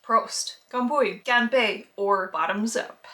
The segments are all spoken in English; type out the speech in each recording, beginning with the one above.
Prost, Gambui, Ganbei, or bottoms up.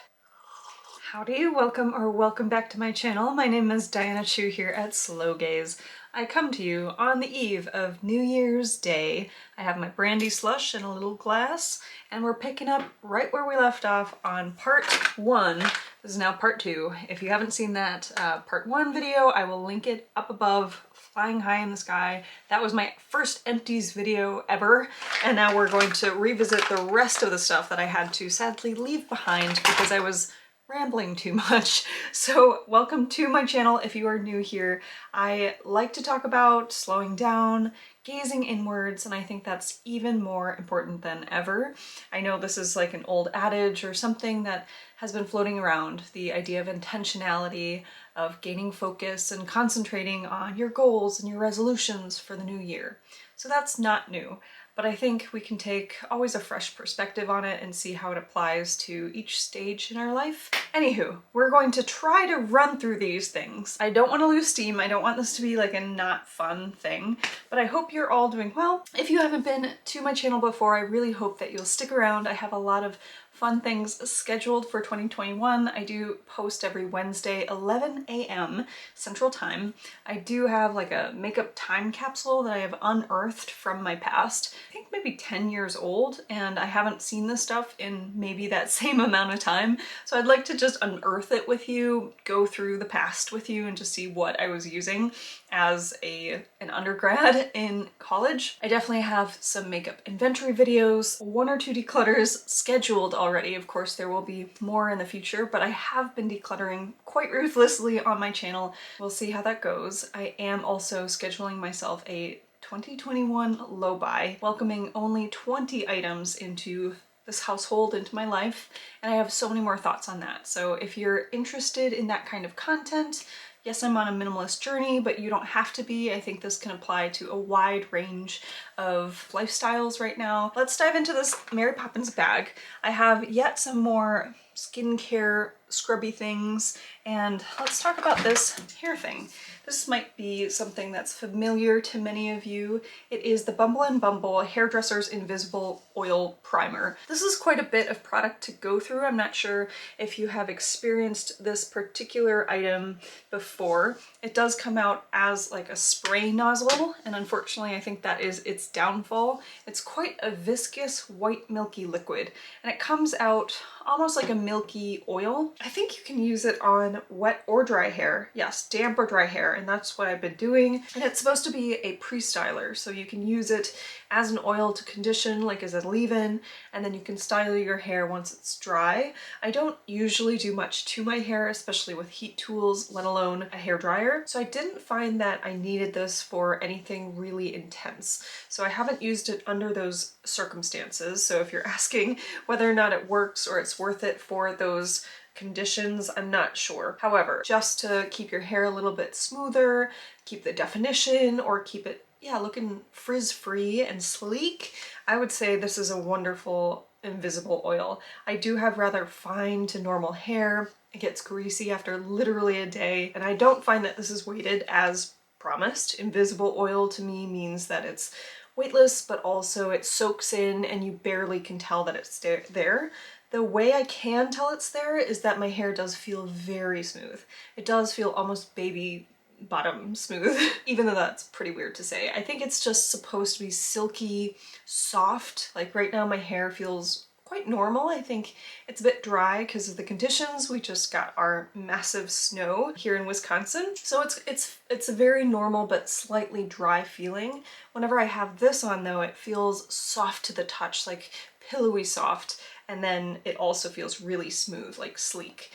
Howdy, welcome back to my channel. My name is Diana Chu here at Slow Gaze. I come to you on the eve of New Year's Day. I have my brandy slush in a little glass, and we're picking up right where we left off on part 1. This is now part 2. If you haven't seen that part 1 video, I will link it up above, flying high in the sky. That was my first empties video ever, and now we're going to revisit the rest of the stuff that I had to sadly leave behind because I was rambling too much. So welcome to my channel if you are new here. I like to talk about slowing down, gazing inwards, and I think that's even more important than ever. I know this is like an old adage or something that has been floating around, the idea of intentionality, of gaining focus and concentrating on your goals and your resolutions for the new year. So that's not new. But I think we can take always a fresh perspective on it and see how it applies to each stage in our life. Anywho, we're going to try to run through these things. I don't want to lose steam. I don't want this to be like a not fun thing, but I hope you're all doing well. If you haven't been to my channel before, I really hope that you'll stick around. I have a lot of fun things scheduled for 2021. I do post every Wednesday, 11 a.m. Central Time. I do have like a makeup time capsule that I have unearthed from my past. I think maybe 10 years old, and I haven't seen this stuff in maybe that same amount of time. So I'd like to just unearth it with you, go through the past with you, and just see what I was using as an undergrad in college. I definitely have some makeup inventory videos, 1 or 2 declutters scheduled already. Of course, there will be more in the future, but I have been decluttering quite ruthlessly on my channel. We'll see how that goes. I am also scheduling myself a 2021 low buy, welcoming only 20 items into this household, into my life, and I have so many more thoughts on that. So if you're interested in that kind of content, yes, I'm on a minimalist journey, but you don't have to be. I think this can apply to a wide range of lifestyles right now. Let's dive into this Mary Poppins bag. I have yet some more skincare scrubby things, and let's talk about this hair thing. This might be something that's familiar to many of you. It is the Bumble & Bumble Hairdresser's Invisible Oil Primer. This is quite a bit of product to go through. I'm not sure if you have experienced this particular item before. It does come out as like a spray nozzle, and unfortunately I think that is its downfall. It's quite a viscous white milky liquid, and it comes out almost like a milky oil. I think you can use it on wet or dry hair. Yes, damp or dry hair, and that's what I've been doing. And it's supposed to be a pre-styler, so you can use it as an oil to condition, like as a leave-in, and then you can style your hair once it's dry. I don't usually do much to my hair, especially with heat tools, let alone a hairdryer. So I didn't find that I needed this for anything really intense. So I haven't used it under those circumstances. So if you're asking whether or not it works or it's worth it for those conditions, I'm not sure. However, just to keep your hair a little bit smoother, keep the definition, or keep it, yeah, looking frizz-free and sleek, I would say this is a wonderful invisible oil. I do have rather fine to normal hair. It gets greasy after literally a day, and I don't find that this is weighted as promised. Invisible oil to me means that it's weightless, but also it soaks in and you barely can tell that it's there. The way I can tell it's there is that my hair does feel very smooth. It does feel almost baby bottom smooth, even though that's pretty weird to say. I think it's just supposed to be silky, soft. Like right now my hair feels quite normal. I think it's a bit dry because of the conditions. We just got our massive snow here in Wisconsin. So it's a very normal but slightly dry feeling. Whenever I have this on though, it feels soft to the touch, like pillowy soft. And then it also feels really smooth, like sleek.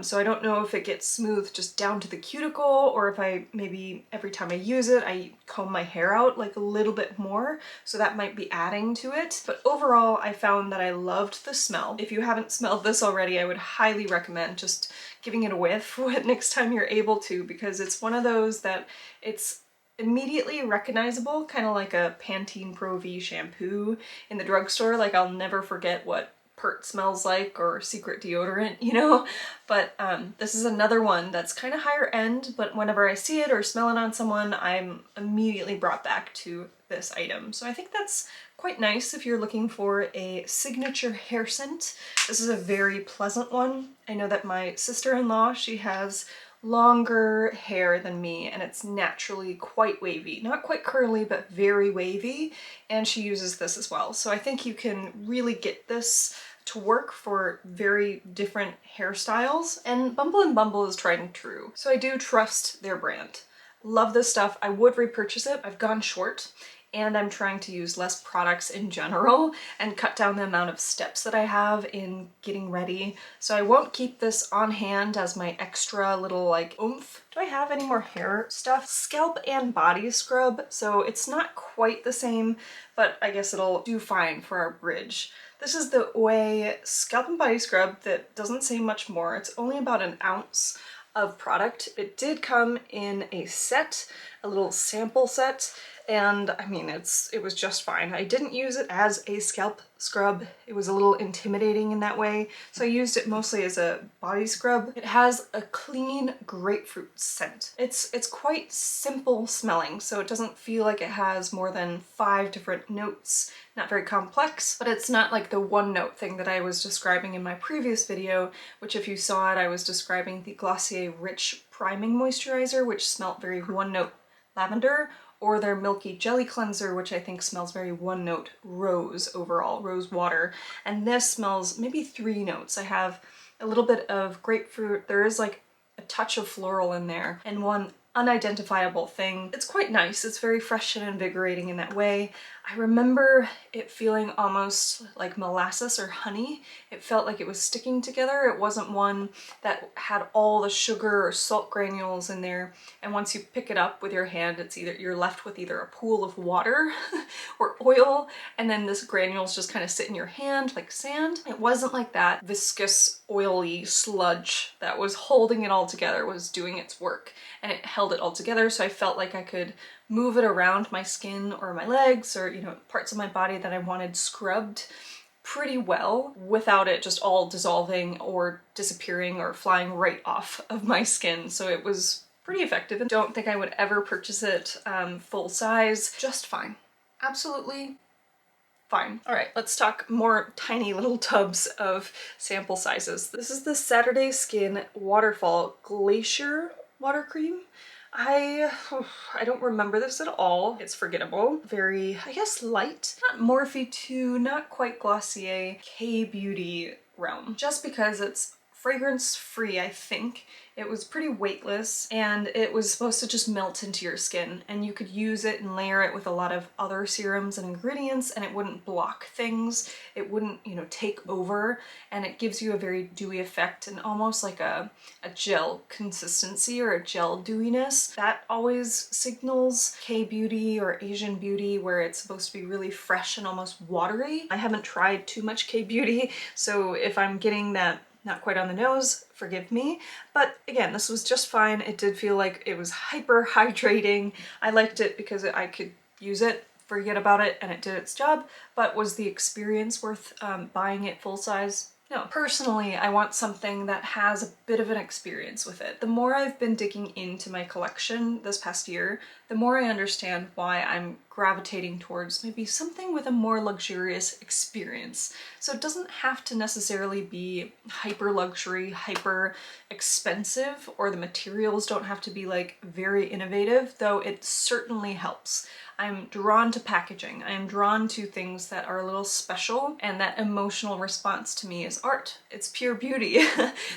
So I don't know if it gets smooth just down to the cuticle, or if maybe every time I use it, I comb my hair out like a little bit more. So that might be adding to it. But overall, I found that I loved the smell. If you haven't smelled this already, I would highly recommend just giving it a whiff next time you're able to, because it's one of those that it's immediately recognizable, kind of like a Pantene Pro V shampoo in the drugstore. Like I'll never forget what hurt smells like or secret deodorant, you know? But this is another one that's kind of higher end, but whenever I see it or smell it on someone, I'm immediately brought back to this item. So I think that's quite nice if you're looking for a signature hair scent. This is a very pleasant one. I know that my sister-in-law, she has longer hair than me and it's naturally quite wavy. Not quite curly, but very wavy, and she uses this as well. So I think you can really get this to work for very different hairstyles, and Bumble is tried and true. So I do trust their brand. Love this stuff. I would repurchase it. I've gone short and I'm trying to use less products in general and cut down the amount of steps that I have in getting ready. So I won't keep this on hand as my extra little like oomph. Do I have any more hair stuff? Scalp and body scrub. So it's not quite the same, but I guess it'll do fine for our bridge. This is the OUAI Scalp and Body Scrub that doesn't say much more. It's only about an ounce of product. It did come in a set, a little sample set, and I mean it was just fine. I didn't use it as a scalp scrub. It was a little intimidating in that way, so I used it mostly as a body scrub. It has a clean grapefruit scent. It's quite simple smelling, so it doesn't feel like it has more than 5 different notes. Not very complex, but it's not like the one note thing that I was describing in my previous video, which if you saw it, I was describing the Glacier Rich Priming Moisturizer, which smelled very one note lavender, or their Milky Jelly Cleanser, which I think smells very one note rose overall, rose water. And this smells maybe 3 notes. I have a little bit of grapefruit, there is like a touch of floral in there, and one unidentifiable thing. It's quite nice. It's very fresh and invigorating in that way. I remember it feeling almost like molasses or honey. It felt like it was sticking together. It wasn't one that had all the sugar or salt granules in there, and once you pick it up with your hand, it's either you're left with either a pool of water or oil, and then this granules just kind of sit in your hand like sand. It wasn't like that viscous oily sludge that was holding it all together, was doing its work, and it held it all together, so I felt like I could move it around my skin or my legs or, you know, parts of my body that I wanted scrubbed pretty well without it just all dissolving or disappearing or flying right off of my skin. So it was pretty effective, and don't think I would ever purchase it full size. Just fine. Absolutely fine. All right, let's talk more tiny little tubs of sample sizes. This is the Saturday Skin Waterfall Glacier Water Cream. I don't remember this at all. It's forgettable. Very, I guess, light. Not Morphe 2, not quite Glossier, K-Beauty realm. Just because it's fragrance free, I think. It was pretty weightless, and it was supposed to just melt into your skin, and you could use it and layer it with a lot of other serums and ingredients, and it wouldn't block things. It wouldn't, you know, take over, and it gives you a very dewy effect and almost like a gel consistency or a gel dewiness. That always signals K-beauty or Asian beauty, where it's supposed to be really fresh and almost watery. I haven't tried too much K-beauty, so if I'm getting that not quite on the nose, forgive me. But again, this was just fine. It did feel like it was hyper hydrating. I liked it because I could use it, forget about it, and it did its job. But was the experience worth buying it full size? No. Personally, I want something that has a bit of an experience with it. The more I've been digging into my collection this past year, the more I understand why I'm gravitating towards maybe something with a more luxurious experience. So it doesn't have to necessarily be hyper luxury, hyper expensive, or the materials don't have to be like very innovative, though it certainly helps. I'm drawn to packaging. I am drawn to things that are a little special, and that emotional response to me is art. It's pure beauty.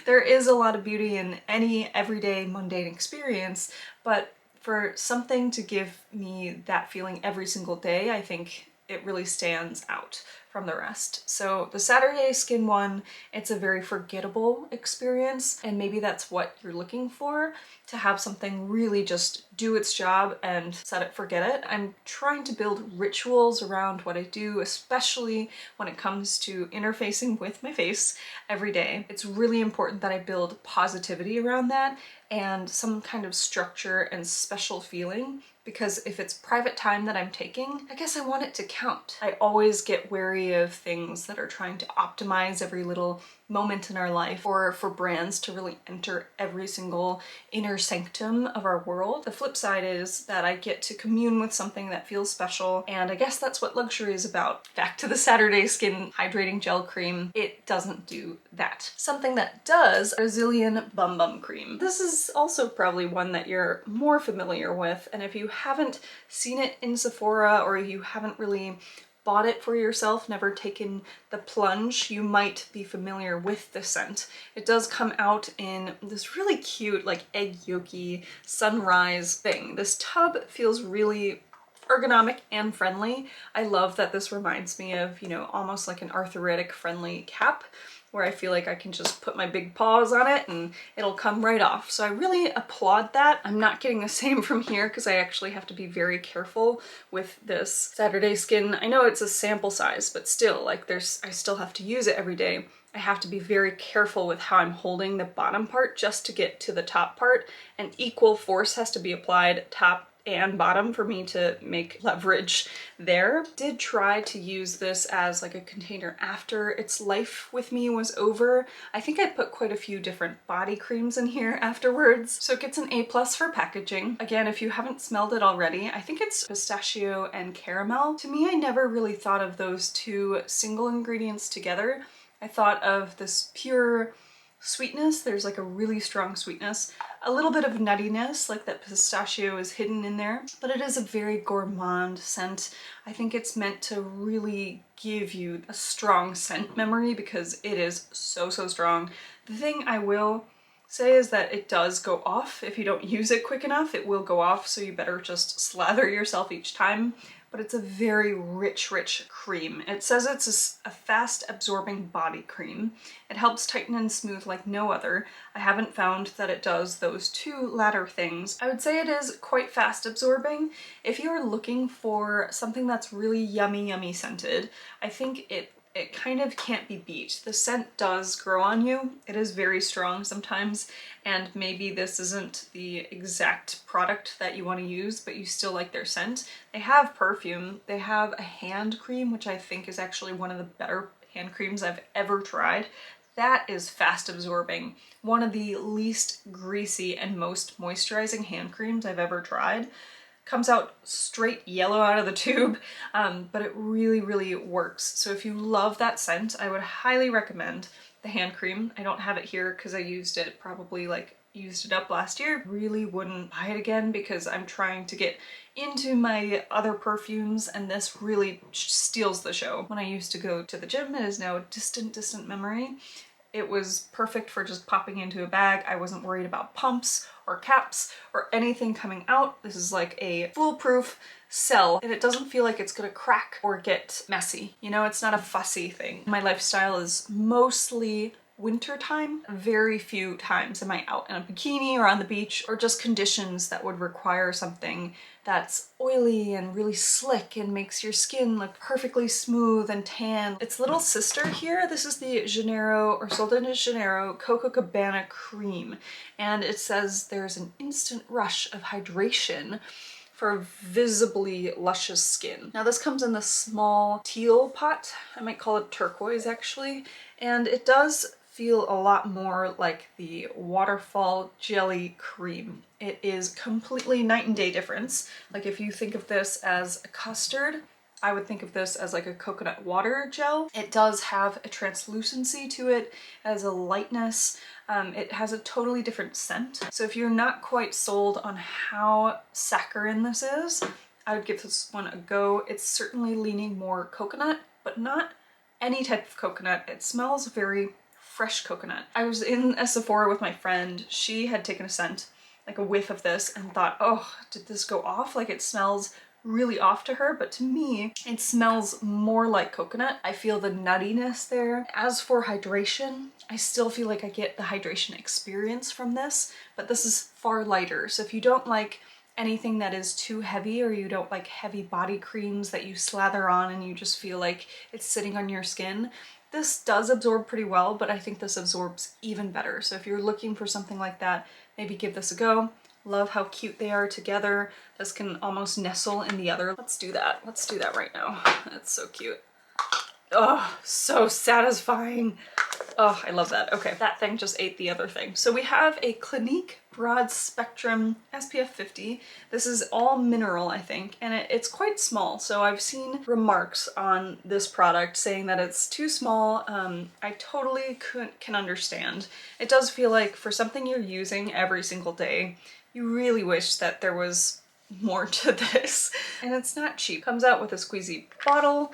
There is a lot of beauty in any everyday mundane experience, but for something to give me that feeling every single day, I think it really stands out from the rest. So the Saturday Skin one, it's a very forgettable experience, and maybe that's what you're looking for, to have something really just do its job and set it, forget it. I'm trying to build rituals around what I do, especially when it comes to interfacing with my face every day. It's really important that I build positivity around that and some kind of structure and special feeling because if it's private time that I'm taking, I guess I want it to count. I always get wary of things that are trying to optimize every little moment in our life, or for brands to really enter every single inner sanctum of our world. The flip side is that I get to commune with something that feels special, and I guess that's what luxury is about. Back to the Saturday Skin Hydrating Gel Cream, it doesn't do that. Something that does, Brazilian Bum Bum Cream. This is also probably one that you're more familiar with, and if you haven't seen it in Sephora, or you haven't really bought it for yourself, never taken the plunge, you might be familiar with the scent. It does come out in this really cute, like egg yolky sunrise thing. This tub feels really ergonomic and friendly. I love that this reminds me of, you know, almost like an arthritic friendly cap, where I feel like I can just put my big paws on it and it'll come right off. So I really applaud that. I'm not getting the same from here because I actually have to be very careful with this Saturday Skin. I know it's a sample size, but still, like I still have to use it every day. I have to be very careful with how I'm holding the bottom part just to get to the top part, and equal force has to be applied top and bottom for me to make leverage there. Did try to use this as like a container after its life with me was over. I think I put quite a few different body creams in here afterwards. So it gets an A+ for packaging. Again, if you haven't smelled it already, I think it's pistachio and caramel. To me, I never really thought of those two single ingredients together. I thought of this pure sweetness. There's like a really strong sweetness, a little bit of nuttiness, like that pistachio is hidden in there, but it is a very gourmand scent. I think it's meant to really give you a strong scent memory because it is so strong. The thing I will say is that it does go off. If you don't use it quick enough, it will go off, so you better just slather yourself each time. But it's a very rich cream. It says it's a fast absorbing body cream. It helps tighten and smooth like no other. I haven't found that it does those two latter things. I would say it is quite fast absorbing. If you're looking for something that's really yummy scented, I think it kind of can't be beat. The scent does grow on you. It is very strong sometimes, and maybe this isn't the exact product that you want to use, but you still like their scent. They have perfume. They have a hand cream, which I think is actually one of the better hand creams I've ever tried. That is fast absorbing. One of the least greasy and most moisturizing hand creams I've ever tried. Comes out straight yellow out of the tube, but it really works. So if you love that scent, I would highly recommend the hand cream. I don't have it here because I used it used it up last year. Really wouldn't buy it again because I'm trying to get into my other perfumes, and this really steals the show. When I used to go to the gym, it is now a distant memory. It was perfect for just popping into a bag. I wasn't worried about pumps or caps or anything coming out. This is like a foolproof cell, and it doesn't feel like it's gonna crack or get messy. You know, it's not a fussy thing. My lifestyle is mostly wintertime. Very few times am I out in a bikini or on the beach, or just conditions that would require something that's oily and really slick and makes your skin look perfectly smooth and tan. Its little sister here, this is the Genero, or sold in as Janeiro, Coco Cabana Cream, and it says there's an instant rush of hydration for visibly luscious skin. Now this comes in the small teal pot. I might call it turquoise actually, and it does feel a lot more like the Waterfall jelly cream. It is completely night and day difference. Like if you think of this as a custard, I would think of this as like a coconut water gel. It does have a translucency to it, as a lightness. It has a totally different scent. So if you're not quite sold on how saccharine this is, I would give this one a go. It's certainly leaning more coconut, but not any type of coconut. It smells very fresh coconut. I was in a Sephora with my friend. She had taken a scent, like a whiff of this, and thought, oh, did this go off? Like it smells really off to her, but to me, it smells more like coconut. I feel the nuttiness there. As for hydration, I still feel like I get the hydration experience from this, but this is far lighter. So if you don't like anything that is too heavy, or you don't like heavy body creams that you slather on and you just feel like it's sitting on your skin, this does absorb pretty well, but I think this absorbs even better. So if you're looking for something like that, maybe give this a go. Love how cute they are together. This can almost nestle in the other. Let's do that. Let's do that right now. That's so cute. Oh, so satisfying. Oh, I love that. Okay, that thing just ate the other thing. So we have a Clinique Broad Spectrum SPF 50. This is all mineral, I think, and it's quite small. So I've seen remarks on this product saying that it's too small. I totally can understand. It does feel like for something you're using every single day, you really wish that there was more to this. And it's not cheap. Comes out with a squeezy bottle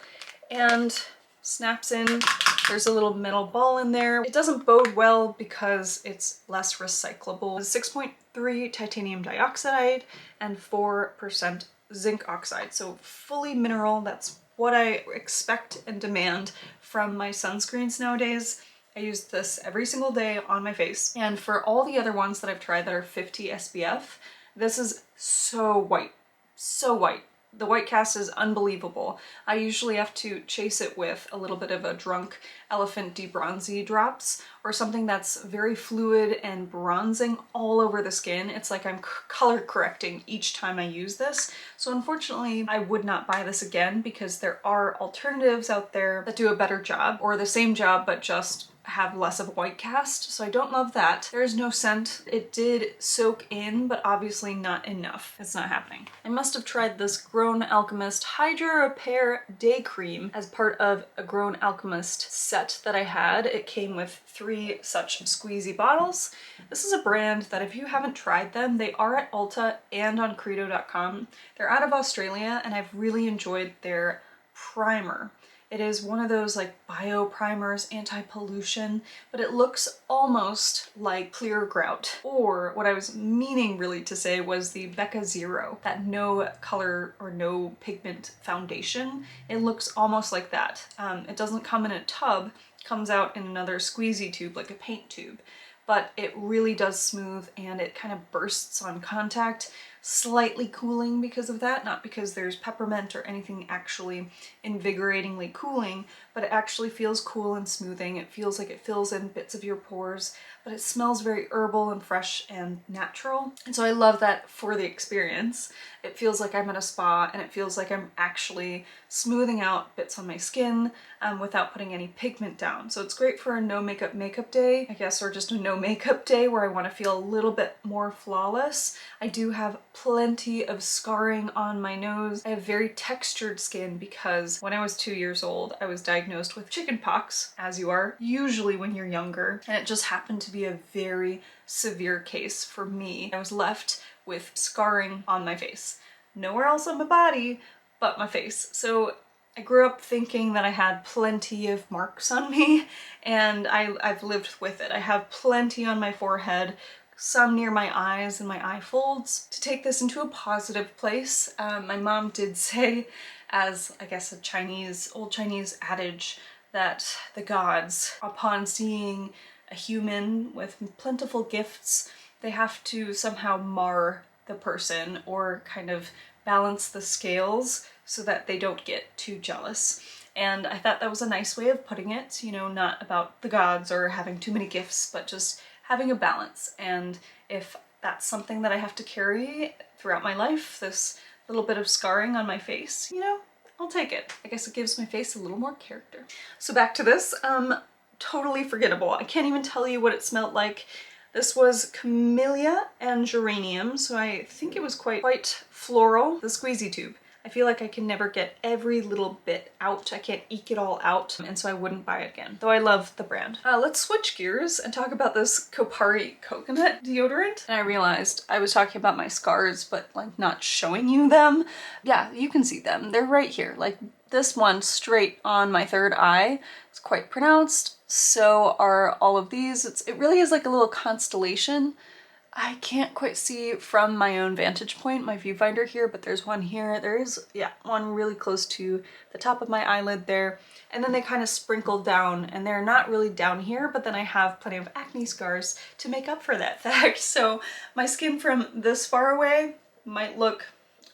and snaps in. There's a little metal ball in there. It doesn't bode well because it's less recyclable. It's 6.3 titanium dioxide and 4% zinc oxide. So fully mineral. That's what I expect and demand from my sunscreens nowadays. I use this every single day on my face. And for all the other ones that I've tried that are 50 SPF, this is so white, so white. The white cast is unbelievable. I usually have to chase it with a little bit of a Drunk Elephant Debronzy drops or something that's very fluid and bronzing all over the skin. It's like I'm color correcting each time I use this. So unfortunately, I would not buy this again because there are alternatives out there that do a better job or the same job but just have less of a white cast, so I don't love that. There's no scent. It did soak in, but obviously not enough. It's not happening. I must have tried this Grown Alchemist Hydra Repair Day Cream as part of a Grown Alchemist set that I had. It came with 3 such squeezy bottles. This is a brand that if you haven't tried them, they are at Ulta and on Credo.com. They're out of Australia and I've really enjoyed their primer. It is one of those like bio primers, anti-pollution, but it looks almost like clear grout. Or what I was meaning really to say was the Becca Zero, that no color or no pigment foundation. It looks almost like that. It doesn't come in a tub, it comes out in another squeezy tube, like a paint tube, but it really does smooth and it kind of bursts on contact. Slightly cooling because of that, not because there's peppermint or anything actually invigoratingly cooling, but it actually feels cool and smoothing. It feels like it fills in bits of your pores, but it smells very herbal and fresh and natural. And so I love that for the experience. It feels like I'm at a spa and it feels like I'm actually smoothing out bits on my skin without putting any pigment down. So it's great for a no makeup day, I guess, or just a no makeup day where I want to feel a little bit more flawless. I do have plenty of scarring on my nose. I have very textured skin because when I was 2 years old, I was diagnosed with chickenpox, as you are usually when you're younger, and it just happened to be a very severe case for me. I was left with scarring on my face. Nowhere else on my body but my face. So I grew up thinking that I had plenty of marks on me, and I've lived with it. I have plenty on my forehead, some near my eyes and my eye folds. To take this into a positive place, my mom did say, as I guess a old Chinese adage, that the gods, upon seeing a human with plentiful gifts, they have to somehow mar the person or kind of balance the scales so that they don't get too jealous. And I thought that was a nice way of putting it, you know, not about the gods or having too many gifts, but just having a balance. And if that's something that I have to carry throughout my life, this little bit of scarring on my face, you know, I'll take it. I guess it gives my face a little more character. So back to this, totally forgettable. I can't even tell you what it smelled like. This was camellia and geranium, so I think it was quite floral. The squeezy tube. I feel like I can never get every little bit out. I can't eke it all out, and so I wouldn't buy it again, though I love the brand. Let's switch gears and talk about this Kopari coconut deodorant. And I realized I was talking about my scars, but like not showing you them. Yeah, you can see them. They're right here. Like this one straight on my third eye. It's quite pronounced. So are all of these. It really is like a little constellation. I can't quite see from my own vantage point, my viewfinder here, but there's one here. There is, yeah, one really close to the top of my eyelid there. And then they kind of sprinkle down, and they're not really down here, but then I have plenty of acne scars to make up for that fact. So my skin from this far away might look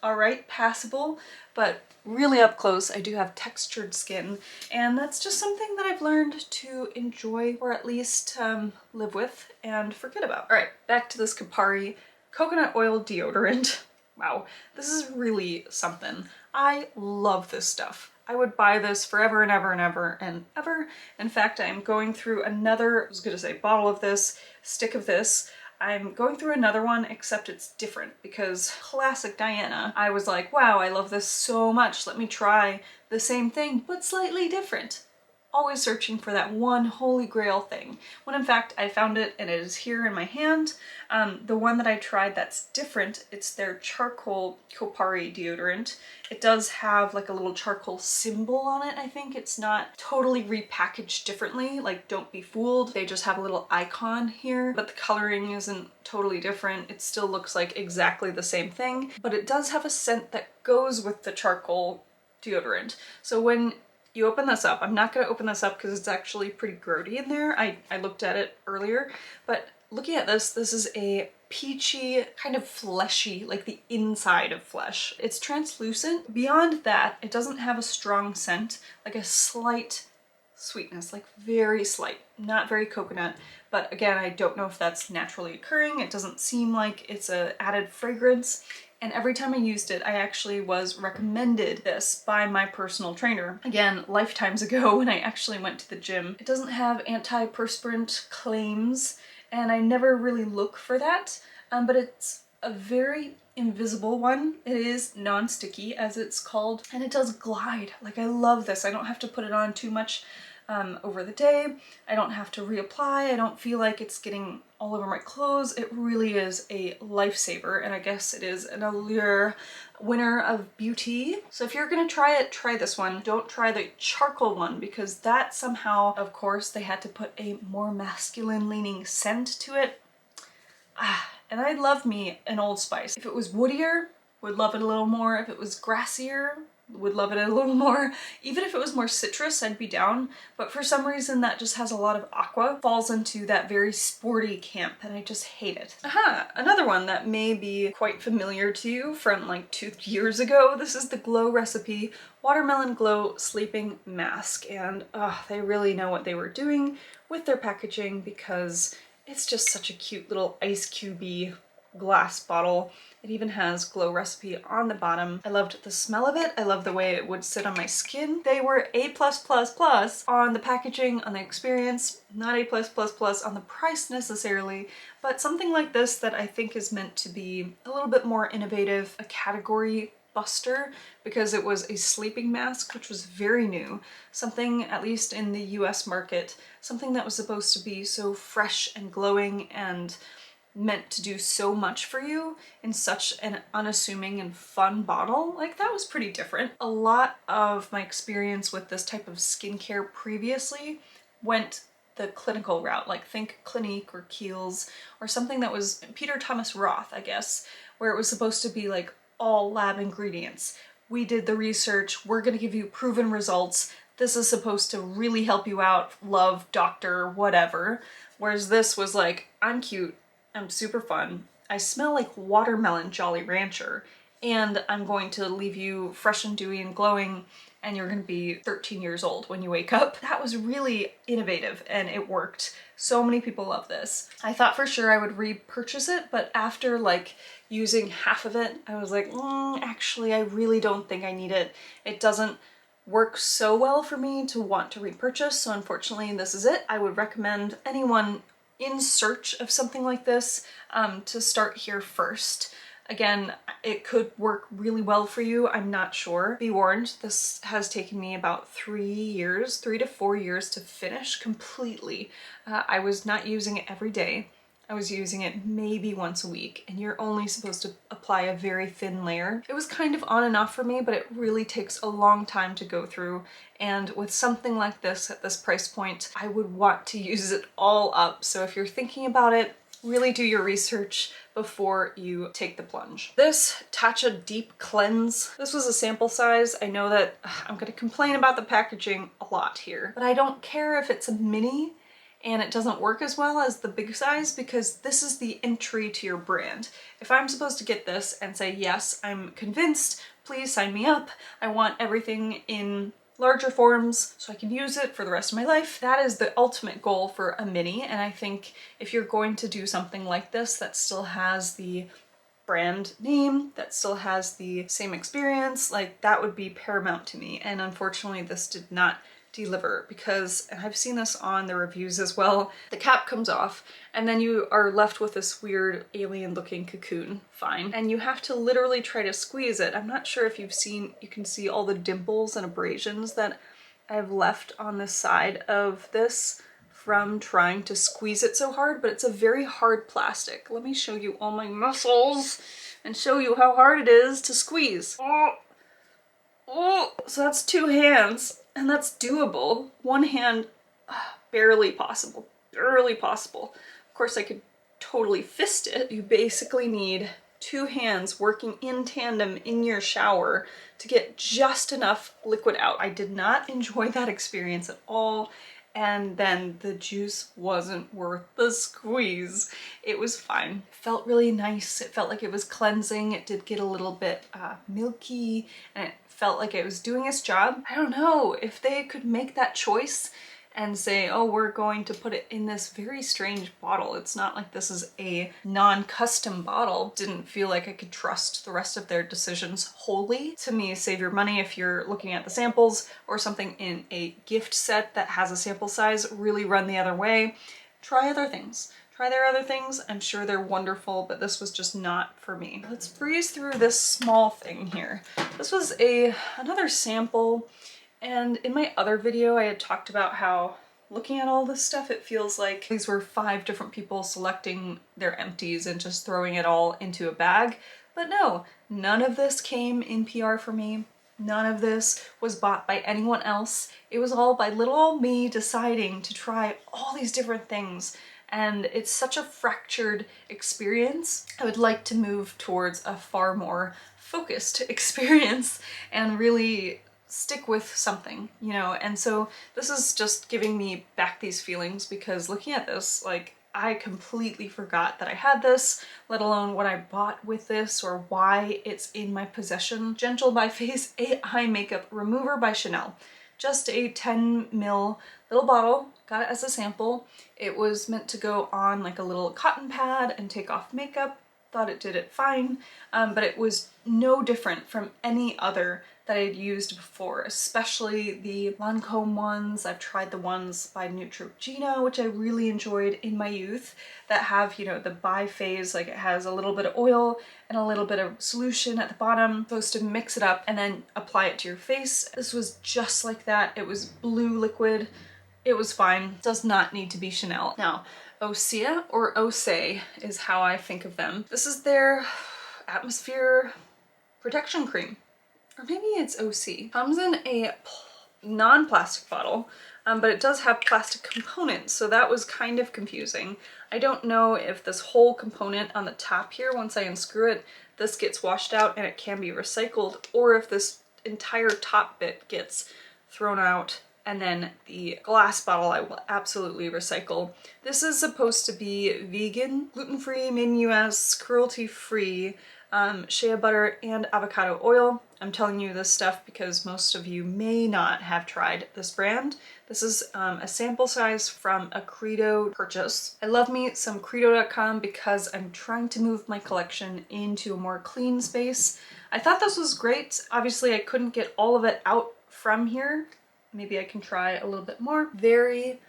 all right, passable, but really up close I do have textured skin, and that's just something that I've learned to enjoy, or at least live with and forget about. All right, back to this Kopari coconut oil deodorant. Wow, this is really something. I love this stuff. I would buy this forever and ever and ever and ever. In fact, I'm going through another, I was gonna say bottle of this, stick of this. I'm going through another one, except it's different because classic Diana. I was like, wow, I love this so much. Let me try the same thing, but slightly different. Always searching for that one holy grail thing, when in fact I found it and it is here in my hand. The one that I tried that's different, it's their charcoal Kopari deodorant. It does have like a little charcoal symbol on it, I think. It's not totally repackaged differently, like don't be fooled. They just have a little icon here, but the coloring isn't totally different. It still looks like exactly the same thing, but it does have a scent that goes with the charcoal deodorant. So when you open this up, I'm not going to open this up because it's actually pretty grody in there. I looked at it earlier, but looking at this, this is a peachy, kind of fleshy, like the inside of flesh. It's translucent. Beyond that, it doesn't have a strong scent, like a slight sweetness, like very slight, not very coconut. But again, I don't know if that's naturally occurring. It doesn't seem like it's an added fragrance. And every time I used it, I actually was recommended this by my personal trainer. Again, lifetimes ago when I actually went to the gym. It doesn't have antiperspirant claims, and I never really look for that, but it's a very invisible one. It is non-sticky, as it's called, and it does glide. Like, I love this. I don't have to put it on too much over the day. I don't have to reapply. I don't feel like it's getting all over my clothes. It really is a lifesaver, and I guess it is an allure winner of beauty. So if you're gonna try it, try this one. Don't try the charcoal one, because that somehow, of course, they had to put a more masculine leaning scent to it. And I love me an Old Spice. If it was woodier, would love it a little more. If it was grassier, would love it a little more. Even if it was more citrus, I'd be down. But for some reason that just has a lot of aqua, falls into that very sporty camp, and I just hate it. Another one that may be quite familiar to you from like 2 years ago. This is the Glow Recipe Watermelon Glow Sleeping Mask, and they really know what they were doing with their packaging, because it's just such a cute little ice cubey glass bottle. It even has Glow Recipe on the bottom. I loved the smell of it. I love the way it would sit on my skin. They were A+++ on the packaging, on the experience, not A++ on the price necessarily, but something like this that I think is meant to be a little bit more innovative, a category buster, because it was a sleeping mask, which was very new. Something, at least in the US market, something that was supposed to be so fresh and glowing and meant to do so much for you in such an unassuming and fun bottle. Like, that was pretty different. A lot of my experience with this type of skincare previously went the clinical route, like think Clinique or Kiehl's, or something that was Peter Thomas Roth, I guess, where it was supposed to be like all lab ingredients. We did the research, we're gonna give you proven results, this is supposed to really help you out, love, doctor, whatever. Whereas this was like, I'm cute, I'm super fun, I smell like watermelon Jolly Rancher, and I'm going to leave you fresh and dewy and glowing, and you're gonna be 13 years old when you wake up. That was really innovative, and it worked. So many people love this. I thought for sure I would repurchase it, but after like using half of it, I was like, actually, I really don't think I need it. It doesn't work so well for me to want to repurchase, so unfortunately this is it. I would recommend anyone in search of something like this to start here first. Again, it could work really well for you, I'm not sure. Be warned, this has taken me about 3 to 4 years to finish completely. I was not using it every day. I was using it maybe once a week, and you're only supposed to apply a very thin layer. It was kind of on and off for me, but it really takes a long time to go through. And with something like this at this price point, I would want to use it all up. So if you're thinking about it, really do your research before you take the plunge. This Tatcha Deep Cleanse, this was a sample size. I know that I'm gonna complain about the packaging a lot here, but I don't care if it's a mini and it doesn't work as well as the big size, because this is the entry to your brand. If I'm supposed to get this and say, yes, I'm convinced, please sign me up, I want everything in larger forms so I can use it for the rest of my life. That is the ultimate goal for a mini, and I think if you're going to do something like this that still has the brand name, that still has the same experience, like that would be paramount to me. And unfortunately this did not deliver because, and I've seen this on the reviews as well, the cap comes off and then you are left with this weird alien looking cocoon, fine, and you have to literally try to squeeze it. I'm not sure if you've seen, you can see all the dimples and abrasions that I've left on the side of this from trying to squeeze it so hard, but it's a very hard plastic. Let me show you all my muscles and show you how hard it is to squeeze. Oh, oh, so that's 2 hands, and that's doable. 1 hand, barely possible, barely possible. Of course, I could totally fist it. You basically need 2 hands working in tandem in your shower to get just enough liquid out. I did not enjoy that experience at all. And then the juice wasn't worth the squeeze. It was fine. It felt really nice. It felt like it was cleansing. It did get a little bit milky, and it felt like it was doing its job. I don't know if they could make that choice and say, oh, we're going to put it in this very strange bottle. It's not like this is a non-custom bottle. Didn't feel like I could trust the rest of their decisions wholly. To me, save your money if you're looking at the samples or something in a gift set that has a sample size. Really run the other way. Try other things. Try their other things. I'm sure they're wonderful, but this was just not for me. Let's breeze through this small thing here. This was another sample. And in my other video, I had talked about how looking at all this stuff, it feels like these were 5 different people selecting their empties and just throwing it all into a bag. But no, none of this came in PR for me. None of this was bought by anyone else. It was all by little old me deciding to try all these different things. And it's such a fractured experience. I would like to move towards a far more focused experience and really stick with something, you know? And so this is just giving me back these feelings because looking at this, like, I completely forgot that I had this, let alone what I bought with this or why it's in my possession. Gentle by Face eye Makeup Remover by Chanel. Just a 10 ml little bottle, got it as a sample. It was meant to go on like a little cotton pad and take off makeup. Thought it did it fine, but it was no different from any other that I had used before, especially the Lancome ones. I've tried the ones by Neutrogena, which I really enjoyed in my youth, that have, you know, the biphase, like it has a little bit of oil and a little bit of solution at the bottom, supposed to mix it up and then apply it to your face. This was just like that. It was blue liquid. It was fine. Does not need to be Chanel. Now, Osea or Osei is how I think of them. This is their Atmosphere Protection Cream. Or maybe it's OC. Comes in a non-plastic bottle, but it does have plastic components, so that was kind of confusing. I don't know if this whole component on the top here, once I unscrew it, this gets washed out and it can be recycled, or if this entire top bit gets thrown out and then the glass bottle I will absolutely recycle. This is supposed to be vegan, gluten-free, made in US, cruelty-free, shea butter and avocado oil. I'm telling you this stuff because most of you may not have tried this brand. This is a sample size from a Credo purchase. I love me some Credo.com because I'm trying to move my collection into a more clean space. I thought this was great. Obviously I couldn't get all of it out from here. Maybe I can try a little bit more. Very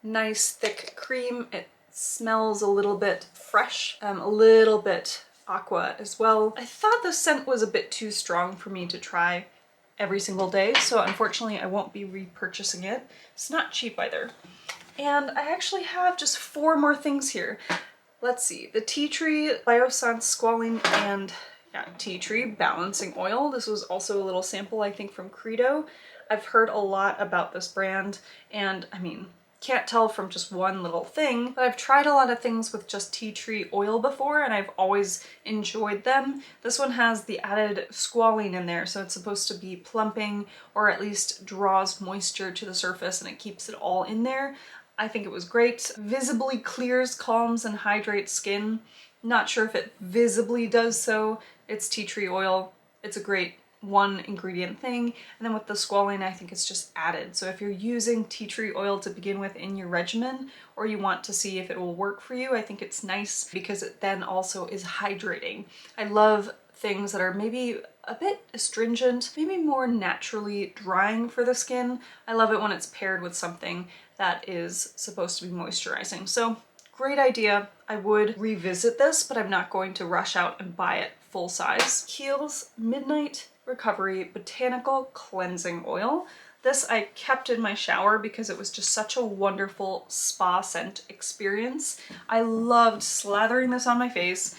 nice thick cream. It smells a little bit fresh, a little bit aqua as well. I thought the scent was a bit too strong for me to try every single day, so unfortunately I won't be repurchasing it. It's not cheap either. And I actually have just 4 more things here. Let's see, the Tea Tree Biossance Squalane and Tea Tree Balancing Oil. This was also a little sample, I think, from Credo. I've heard a lot about this brand, and I mean, can't tell from just one little thing, but I've tried a lot of things with just tea tree oil before and I've always enjoyed them. This one has the added squalene in there, so it's supposed to be plumping or at least draws moisture to the surface and it keeps it all in there. I think it was great. Visibly clears, calms, and hydrates skin. Not sure if it visibly does so. It's tea tree oil. It's a great one ingredient thing, and then with the Squalane I think it's just added. So if you're using tea tree oil to begin with in your regimen, or you want to see if it will work for you, I think it's nice because it then also is hydrating. I love things that are maybe a bit astringent, maybe more naturally drying for the skin. I love it when it's paired with something that is supposed to be moisturizing. So great idea. I would revisit this, but I'm not going to rush out and buy it full size. Kiehl's Midnight Recovery Botanical Cleansing Oil. This I kept in my shower because it was just such a wonderful spa scent experience. I loved slathering this on my face,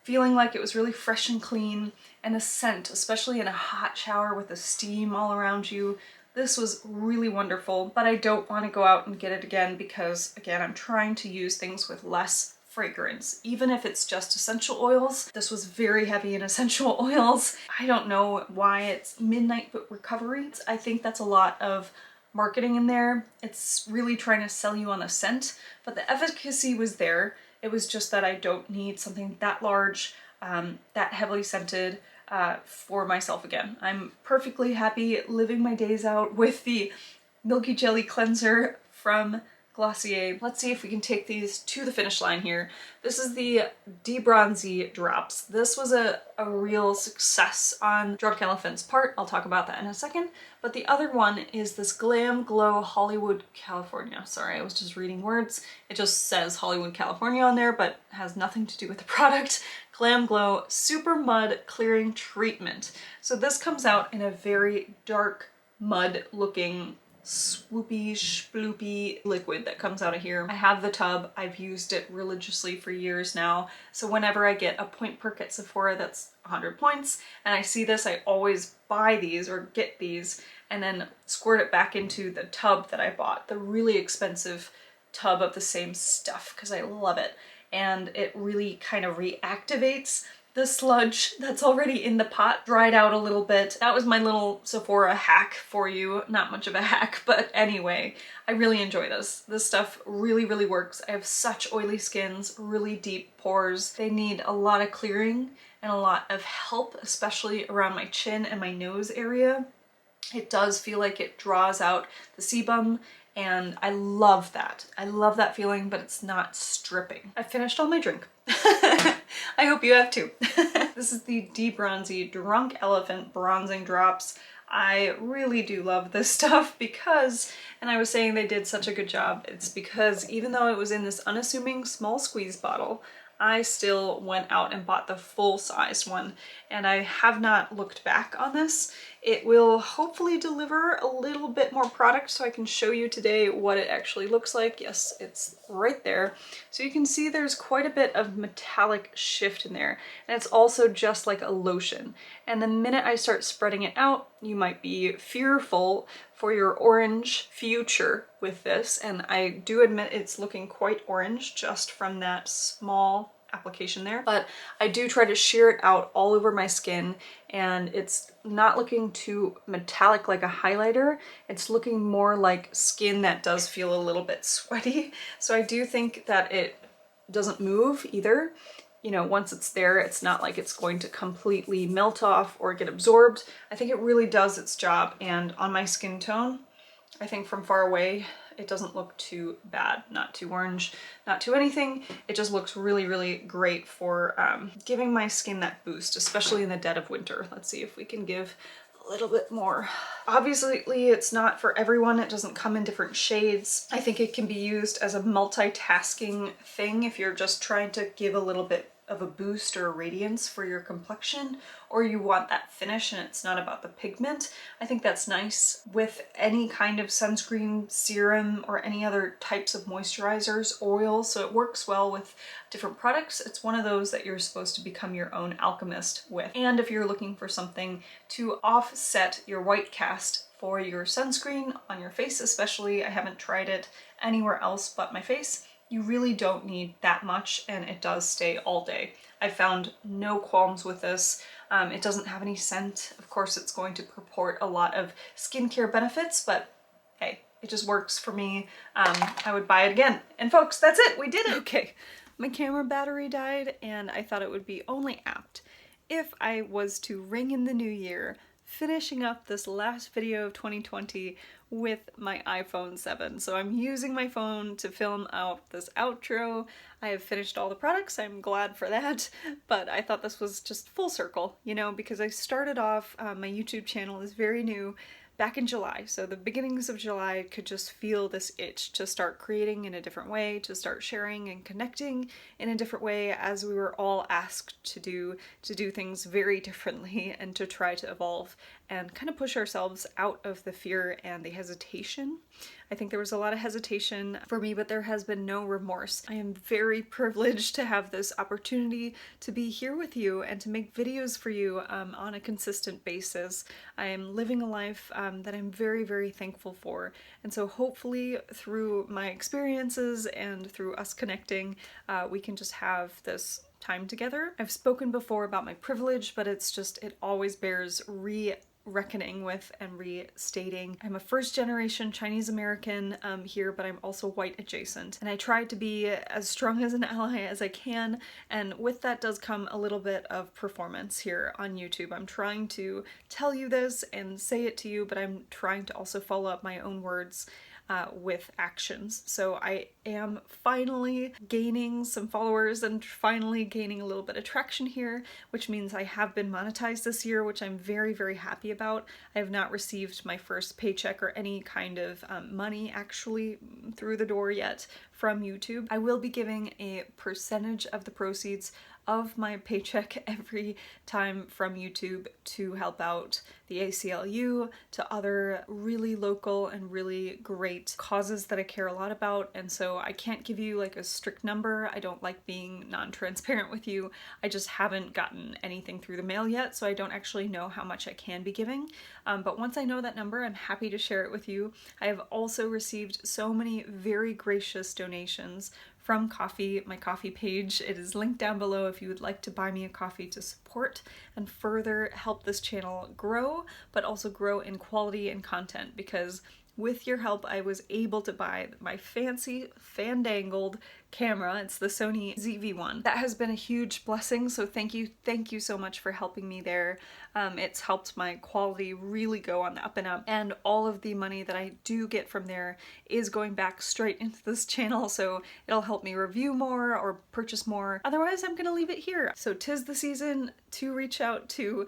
feeling like it was really fresh and clean, and a scent, especially in a hot shower with the steam all around you. This was really wonderful, but I don't want to go out and get it again because, again, I'm trying to use things with less fragrance, even if it's just essential oils. This was very heavy in essential oils. I don't know why it's Midnight Recovery. I think that's a lot of marketing in there. It's really trying to sell you on the scent, but the efficacy was there. It was just that I don't need something that large, that heavily scented for myself again. I'm perfectly happy living my days out with the Milky Jelly Cleanser from Glacier. Let's see if we can take these to the finish line here. This is the Debronzy Drops. This was a real success on Drunk Elephant's part. I'll talk about that in a second. But the other one is this GLAMGLOW Hollywood, California. Sorry, I was just reading words. It just says Hollywood, California on there, but has nothing to do with the product. GLAMGLOW Super Mud Clearing Treatment. So this comes out in a very dark mud looking swoopy, sploopy liquid that comes out of here. I have the tub. I've used it religiously for years now. So whenever I get a point perk at Sephora that's 100 points and I see this, I always buy these or get these and then squirt it back into the tub that I bought, the really expensive tub of the same stuff, because I love it. And it really kind of reactivates the sludge that's already in the pot, dried out a little bit. That was my little Sephora hack for you. Not much of a hack, but anyway, I really enjoy this. This stuff really, really works. I have such oily skins, really deep pores. They need a lot of clearing and a lot of help, especially around my chin and my nose area. It does feel like it draws out the sebum, and I love that. I love that feeling, but it's not stripping. I finished all my drink. I hope you have too. This is the Debronzy Drunk Elephant Bronzing Drops. I really do love this stuff because, and I was saying they did such a good job, it's because even though it was in this unassuming small squeeze bottle, I still went out and bought the full-sized one, and I have not looked back on this. It will hopefully deliver a little bit more product so I can show you today what it actually looks like. Yes, it's right there. So you can see there's quite a bit of metallic shift in there, and it's also just like a lotion. And the minute I start spreading it out, you might be fearful for your orange future with this, and I do admit it's looking quite orange just from that small application there, but I do try to shear it out all over my skin, and it's not looking too metallic like a highlighter. It's looking more like skin that does feel a little bit sweaty. So I do think that it doesn't move either. You know, once it's there, it's not like it's going to completely melt off or get absorbed. I think it really does its job, and on my skin tone, I think from far away, it doesn't look too bad, not too orange, not too anything. It just looks really, really great for giving my skin that boost, especially in the dead of winter. Let's see if we can give a little bit more. Obviously, it's not for everyone. It doesn't come in different shades. I think it can be used as a multitasking thing if you're just trying to give a little bit of a boost or a radiance for your complexion, or you want that finish and it's not about the pigment. I think that's nice with any kind of sunscreen, serum, or any other types of moisturizers, oils, so it works well with different products. It's one of those that you're supposed to become your own alchemist with. And if you're looking for something to offset your white cast for your sunscreen on your face especially, I haven't tried it anywhere else but my face, you really don't need that much, and it does stay all day. I found no qualms with this. It doesn't have any scent. Of course, it's going to purport a lot of skincare benefits, but hey, it just works for me. I would buy it again. And folks, that's it. We did it. Okay, my camera battery died, and I thought it would be only apt if I was to ring in the new year finishing up this last video of 2020 with my iPhone 7. So I'm using my phone to film out this outro. I have finished all the products, I'm glad for that, but I thought this was just full circle, you know, because I started off, my YouTube channel is very new, back in July. So the beginnings of July, I could just feel this itch to start creating in a different way, to start sharing and connecting in a different way, as we were all asked to do things very differently and to try to evolve and kind of push ourselves out of the fear and the hesitation. I think there was a lot of hesitation for me, but there has been no remorse. I am very privileged to have this opportunity to be here with you and to make videos for you on a consistent basis. I am living a life that I'm very, very thankful for. And so hopefully through my experiences and through us connecting, we can just have this time together. I've spoken before about my privilege, but it's just, it always bears reckoning with and restating. I'm a first generation Chinese American here, but I'm also white adjacent. And I try to be as strong as an ally as I can, and with that does come a little bit of performance here on YouTube. I'm trying to tell you this and say it to you, but I'm trying to also follow up my own words with actions. So I am finally gaining some followers and finally gaining a little bit of traction here, which means I have been monetized this year, which I'm very, very happy about. I have not received my first paycheck or any kind of money actually through the door yet from YouTube. I will be giving a percentage of the proceeds of my paycheck every time from YouTube to help out the ACLU, to other really local and really great causes that I care a lot about. And so I can't give you like a strict number. I don't like being non-transparent with you. I just haven't gotten anything through the mail yet, so I don't actually know how much I can be giving. But once I know that number, I'm happy to share it with you. I have also received so many very gracious donations from Ko-fi, my Ko-fi page. It is linked down below if you would like to buy me a coffee to support and further help this channel grow, but also grow in quality and content, because with your help, I was able to buy my fancy fandangled camera. It's the Sony ZV-1. That has been a huge blessing, so thank you so much for helping me there. It's helped my quality really go on the up and up, and all of the money that I do get from there is going back straight into this channel, so it'll help me review more or purchase more. Otherwise, I'm gonna leave it here. So 'tis the season to reach out to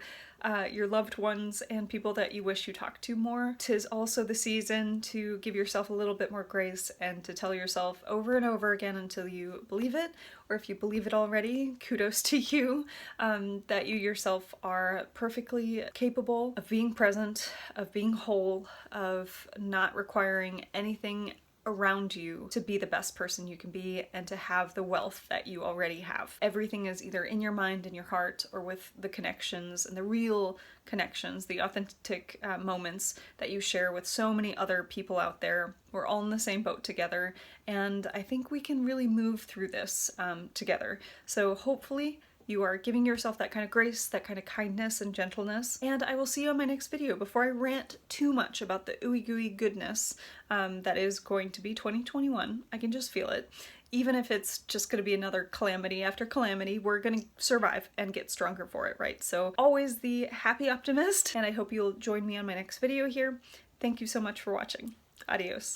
your loved ones and people that you wish you talked to more. 'Tis also the season to give yourself a little bit more grace and to tell yourself over and over again until you believe it, or if you believe it already, kudos to you, that you yourself are perfectly capable of being present, of being whole, of not requiring anything around you to be the best person you can be and to have the wealth that you already have. Everything is either in your mind and your heart, or with the connections and the real connections, the authentic moments that you share with so many other people out there. We're all in the same boat together, and I think we can really move through this together. So hopefully you are giving yourself that kind of grace, that kind of kindness and gentleness, and I will see you on my next video. Before I rant too much about the ooey gooey goodness that is going to be 2021, I can just feel it. Even if it's just going to be another calamity after calamity, we're going to survive and get stronger for it, right? So always the happy optimist, and I hope you'll join me on my next video here. Thank you so much for watching. Adios.